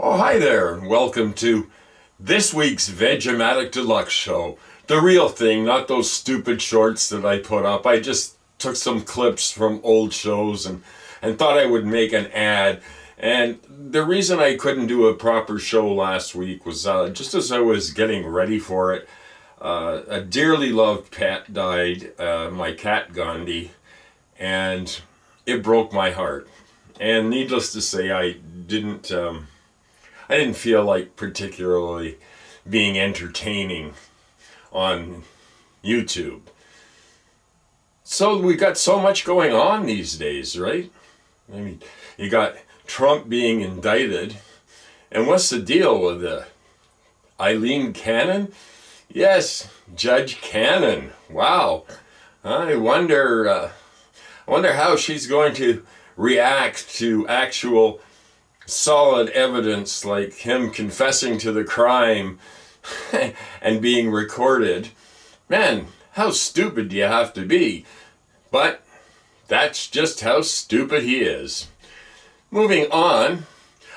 Oh, hi there, and welcome to this week's Vegematic Deluxe show. The real thing, not those stupid shorts that I put up. I just took some clips from old shows and thought I would make an ad. And the reason I couldn't do a proper show last week was just as I was getting ready for it, a dearly loved pet died, my cat Gandhi, and it broke my heart. And needless to say, I didn't feel like particularly being entertaining on YouTube. So we got so much going on these days, right? I mean, you got Trump being indicted, and what's the deal with Eileen Cannon? Yes, Judge Cannon. Wow. I wonder how she's going to react to actual solid evidence like him confessing to the crime and being recorded. Man, how stupid do you have to be? But that's just how stupid he is. Moving on,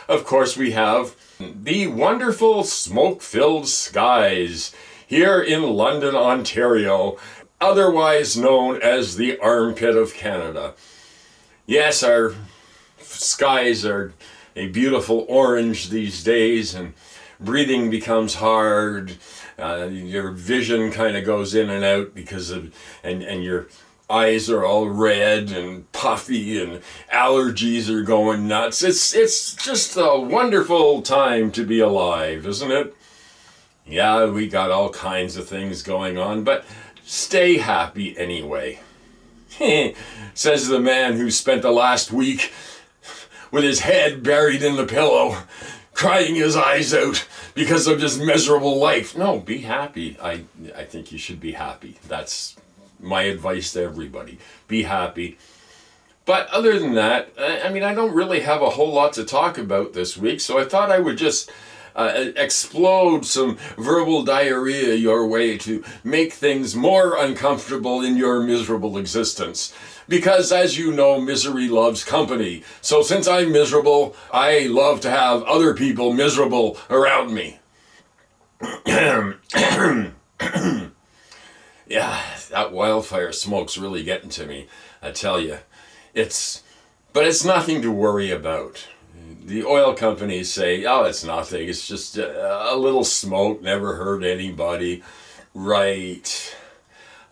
of course, we have the wonderful smoke-filled skies here in London, Ontario, otherwise known as the armpit of Canada. Yes, our skies are a beautiful orange these days, and breathing becomes hard. Your vision kind of goes in and out because of, and your eyes are all red and puffy, and allergies are going nuts. It's just a wonderful time to be alive, isn't it? Yeah, we got all kinds of things going on, but stay happy anyway. Says the man who spent the last week with his head buried in the pillow, crying his eyes out because of his miserable life. No, be happy. I think you should be happy. That's my advice to everybody. Be happy. But other than that, I mean, I don't really have a whole lot to talk about this week, so I thought I would just explode some verbal diarrhea your way to make things more uncomfortable in your miserable existence. Because, as you know, misery loves company. So since I'm miserable, I love to have other people miserable around me. Yeah, that wildfire smoke's really getting to me, I tell you. But it's nothing to worry about. The oil companies say, oh, it's nothing. It's just a little smoke, never hurt anybody. Right.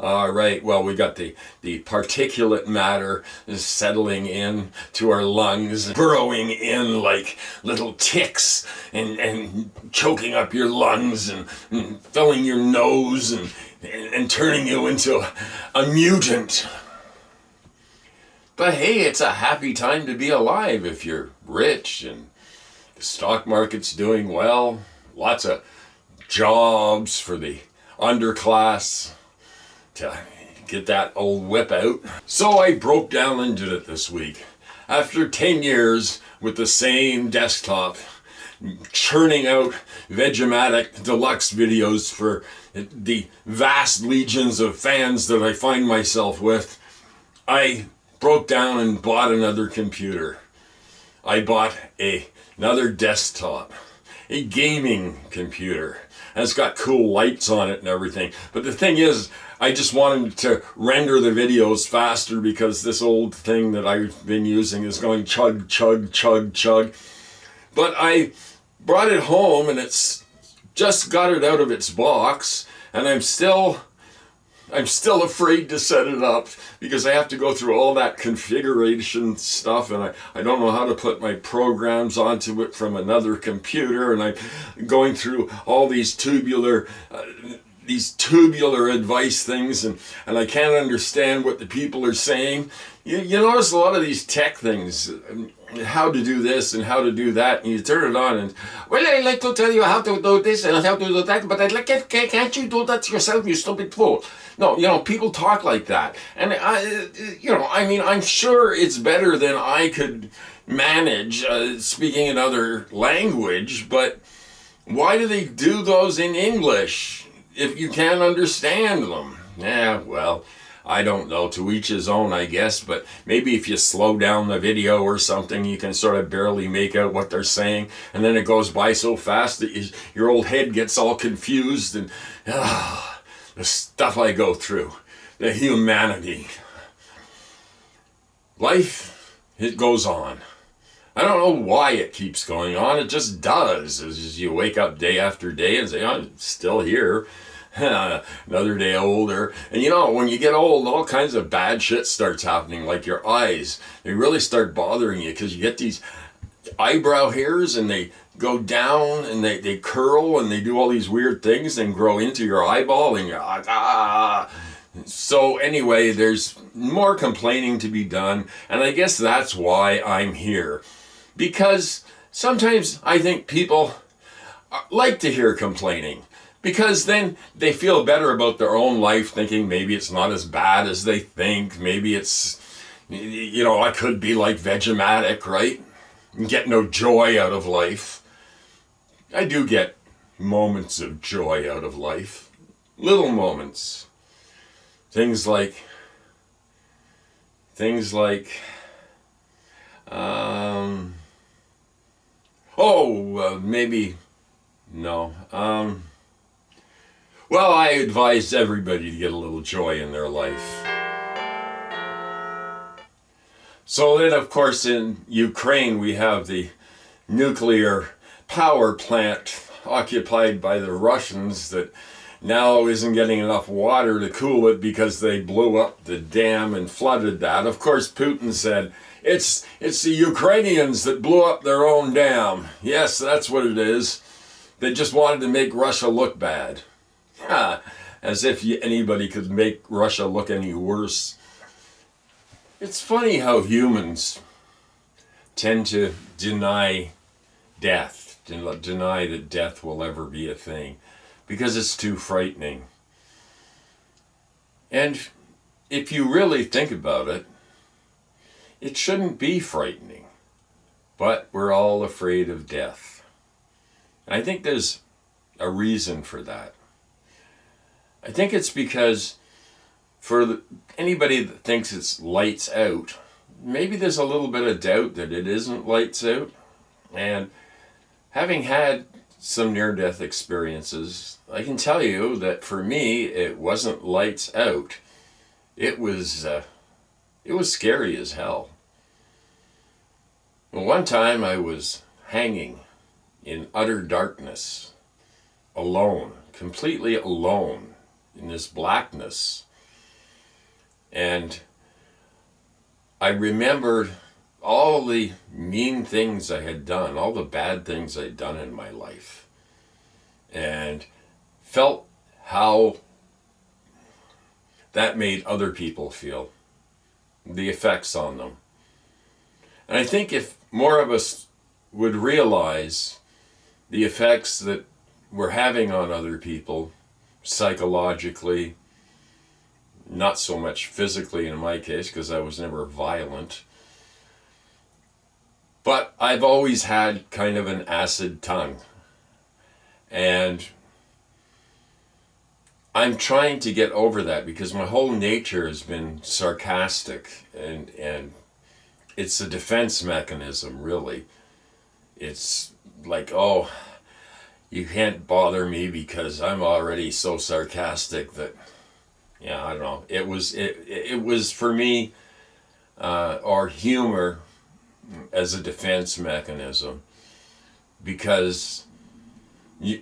All right, well, we got the particulate matter settling in to our lungs, burrowing in like little ticks and choking up your lungs and filling your nose and turning you into a mutant. But hey, it's a happy time to be alive if you're rich and the stock market's doing well. Lots of jobs for the underclass to get that old whip out. So I broke down and did it this week. After 10 years with the same desktop, churning out Vegematic Deluxe videos for the vast legions of fans that I find myself with, I broke down and bought another computer. I bought another desktop, a gaming computer. And it's got cool lights on it and everything. But the thing is, I just wanted to render the videos faster because this old thing that I've been using is going chug, chug, chug, chug. But I brought it home and it's just got it out of its box, and I'm still afraid to set it up because I have to go through all that configuration stuff, and I don't know how to put my programs onto it from another computer, and I'm going through all these tubular advice things, and I can't understand what the people are saying. You notice a lot of these tech things, how to do this and how to do that, and you turn it on and, well, I like to tell you how to do this and how to do that, but can't you do that yourself, you stupid fool? No, people talk like that. And I'm sure it's better than I could manage speaking another language, but why do they do those in English if you can't understand them? Yeah, well, I don't know, to each his own, I guess, but maybe if you slow down the video or something, you can sort of barely make out what they're saying, and then it goes by so fast that your old head gets all confused, and the stuff I go through, the humanity. Life, it goes on. I don't know why it keeps going on, it just does. As you wake up day after day and say, I'm still here. Another day older. And you know, when you get old, all kinds of bad shit starts happening, like your eyes. They really start bothering you because you get these eyebrow hairs and they go down and they curl and they do all these weird things and grow into your eyeball and you're like, ah. So anyway, there's more complaining to be done, and I guess that's why I'm here. Because sometimes I think people like to hear complaining. Because then they feel better about their own life, thinking maybe it's not as bad as they think. Maybe it's, you know, I could be like Vegematic, right? And get no joy out of life. I do get moments of joy out of life. Little moments. Things like, maybe, no. Well, I advise everybody to get a little joy in their life. So then, of course, in Ukraine, we have the nuclear power plant occupied by the Russians that now isn't getting enough water to cool it because they blew up the dam and flooded that. Of course, Putin said, it's the Ukrainians that blew up their own dam. Yes, that's what it is. They just wanted to make Russia look bad. As if anybody could make Russia look any worse. It's funny how humans tend to deny death, deny that death will ever be a thing, because it's too frightening. And if you really think about it, it shouldn't be frightening, but we're all afraid of death. And I think there's a reason for that. I think it's because for anybody that thinks it's lights out, maybe there's a little bit of doubt that it isn't lights out. And having had some near-death experiences, I can tell you that for me, it wasn't lights out. It was scary as hell. Well, one time I was hanging in utter darkness, alone, completely alone, in this blackness. And I remembered all the mean things I had done, all the bad things I'd done in my life, and felt how that made other people feel, the effects on them. And I think if more of us would realize the effects that we're having on other people, psychologically, not so much physically in my case, because I was never violent, but I've always had kind of an acid tongue, and I'm trying to get over that because my whole nature has been sarcastic, and it's a defense mechanism, really. It's like, oh, you can't bother me because I'm already so sarcastic that, yeah, I don't know. It was for me, or humor as a defense mechanism, because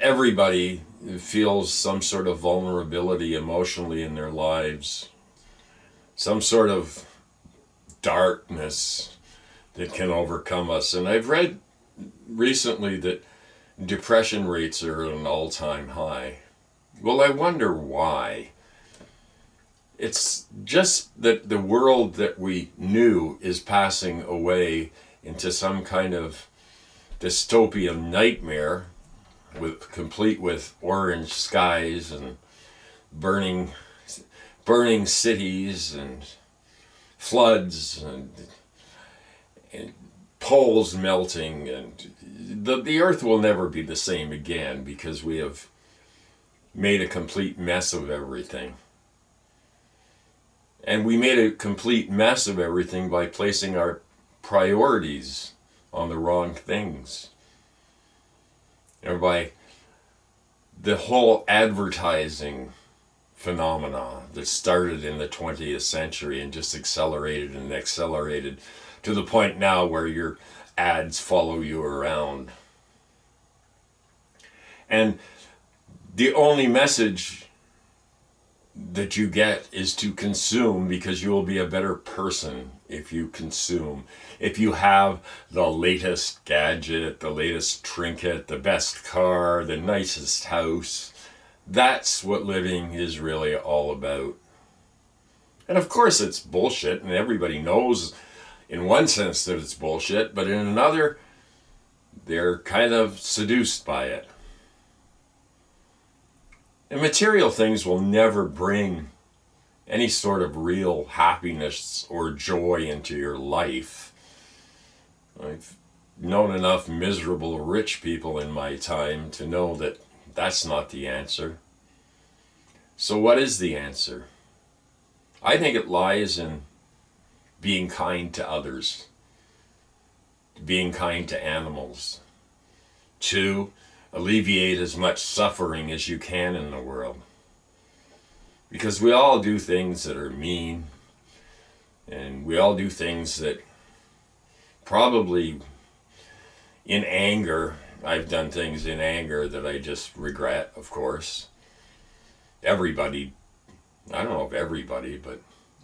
everybody feels some sort of vulnerability emotionally in their lives, some sort of darkness that can overcome us. And I've read recently that depression rates are at an all-time high. Well, I wonder why. It's just that the world that we knew is passing away into some kind of dystopian nightmare, complete with orange skies and burning cities and floods and poles melting, and the earth will never be the same again because we have made a complete mess of everything. And we made a complete mess of everything by placing our priorities on the wrong things. Or by the whole advertising phenomena that started in the 20th century and just accelerated and accelerated to the point now where your ads follow you around. And the only message that you get is to consume, because you will be a better person if you consume. If you have the latest gadget, the latest trinket, the best car, the nicest house, that's what living is really all about. And of course it's bullshit, and everybody knows in one sense that it's bullshit, but in another, they're kind of seduced by it. And material things will never bring any sort of real happiness or joy into your life. I've known enough miserable rich people in my time to know that that's not the answer. So what is the answer? I think it lies in being kind to others, being kind to animals, to alleviate as much suffering as you can in the world. Because we all do things that are mean, and we all do things that probably in anger, I've done things in anger that I just regret, of course. Everybody, I don't know if everybody, but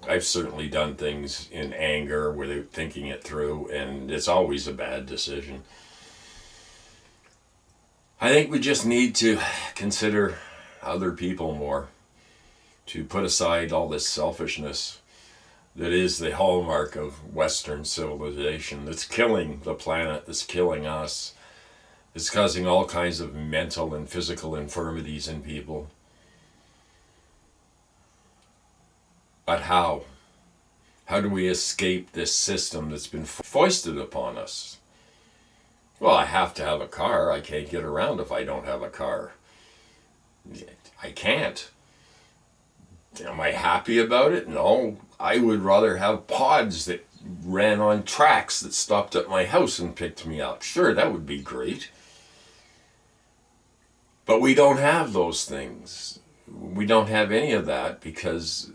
I've certainly done things in anger without thinking it through, and it's always a bad decision. I think we just need to consider other people more, to put aside all this selfishness that is the hallmark of Western civilization, that's killing the planet, that's killing us, that's causing all kinds of mental and physical infirmities in people. But how? How do we escape this system that's been foisted upon us? Well, I have to have a car. I can't get around if I don't have a car. I can't. Am I happy about it? No. I would rather have pods that ran on tracks that stopped at my house and picked me up. Sure, that would be great. But we don't have those things. We don't have any of that, because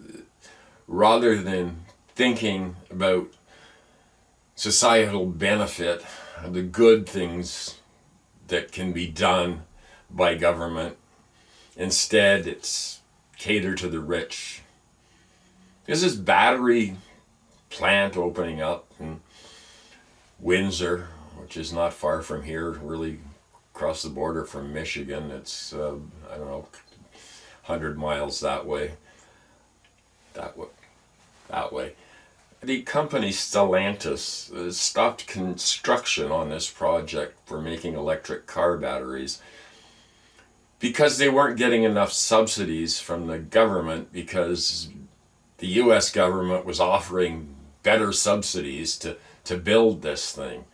rather than thinking about societal benefit, the good things that can be done by government, instead it's cater to the rich. There's this battery plant opening up in Windsor, which is not far from here, really across the border from Michigan. It's, 100 miles that way. The company Stellantis stopped construction on this project for making electric car batteries because they weren't getting enough subsidies from the government, because the US government was offering better subsidies to build this thing.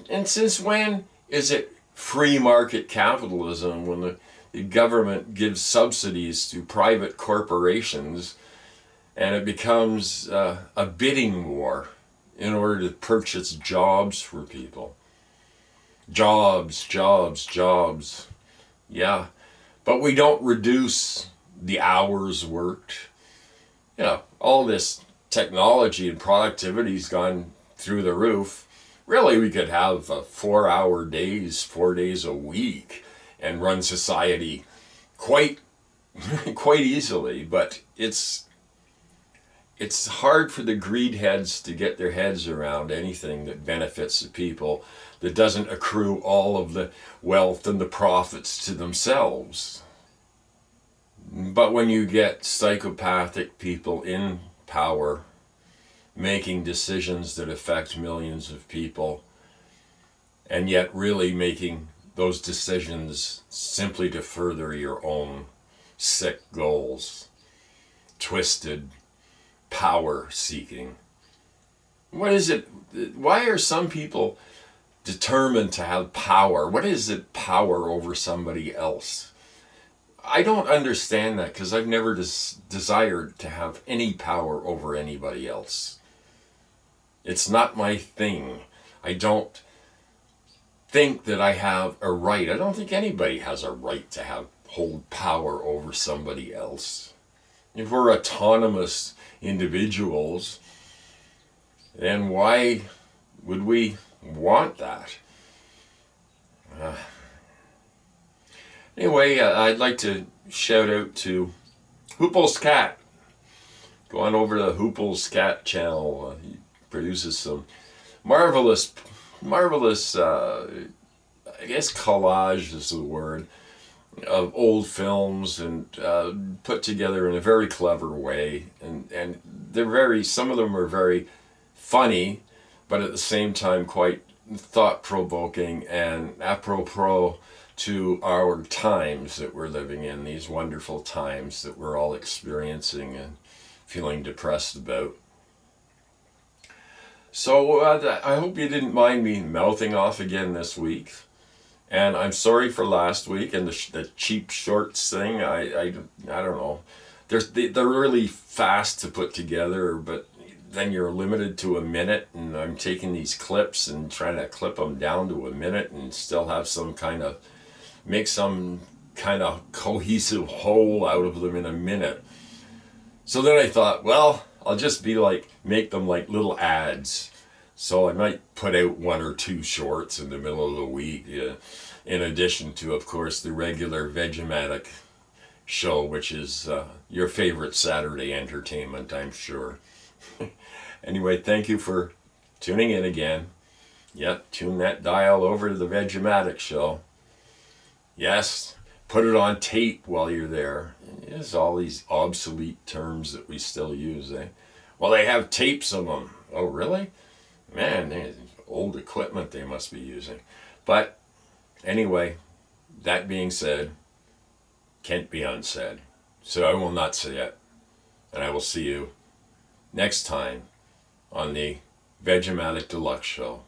And since when is it free market capitalism when the government gives subsidies to private corporations and it becomes a bidding war in order to purchase jobs for people? Jobs. Yeah, but we don't reduce the hours worked. All this technology and productivity's gone through the roof. Really, we could have 4-hour days, 4 days a week, and run society quite easily. But it's hard for the greed heads to get their heads around anything that benefits the people, that doesn't accrue all of the wealth and the profits to themselves. But when you get psychopathic people in power making decisions that affect millions of people, and yet really making those decisions simply to further your own sick goals, twisted power seeking. What is it? Why are some people determined to have power? What is it, power over somebody else? I don't understand that because I've never desired to have any power over anybody else. It's not my thing. I don't think that I have a right. I don't think anybody has a right to hold power over somebody else. If we're autonomous individuals, then why would we want that? Anyway, I'd like to shout out to Hoople's Cat. Go on over to the Hoople's Cat channel. He produces some marvelous, I guess collage is the word, of old films and put together in a very clever way. And some of them are very funny, but at the same time quite thought-provoking and apropos to our times that we're living in, these wonderful times that we're all experiencing and feeling depressed about. So I hope you didn't mind me mouthing off again this week. And I'm sorry for last week and the cheap shorts thing. I don't know. They're really fast to put together, but then you're limited to a minute, and I'm taking these clips and trying to clip them down to a minute and still have make some kind of cohesive whole out of them in a minute. So then I thought, well, I'll just make them like little ads. So I might put out 1 or 2 shorts in the middle of the week, in addition to, of course, the regular Vegematic show, which is your favorite Saturday entertainment, I'm sure. Anyway, thank you for tuning in again. Yep, tune that dial over to the Vegematic show. Yes, put it on tape while you're there. There's all these obsolete terms that we still use, eh? Well, they have tapes of them. Oh, really? Man, old equipment they must be using. But anyway, that being said, can't be unsaid. So I will not say it. And I will see you next time on the Vegematic Deluxe Show,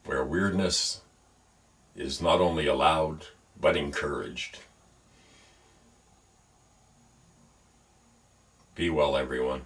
where weirdness is not only allowed, but encouraged. Be well, everyone.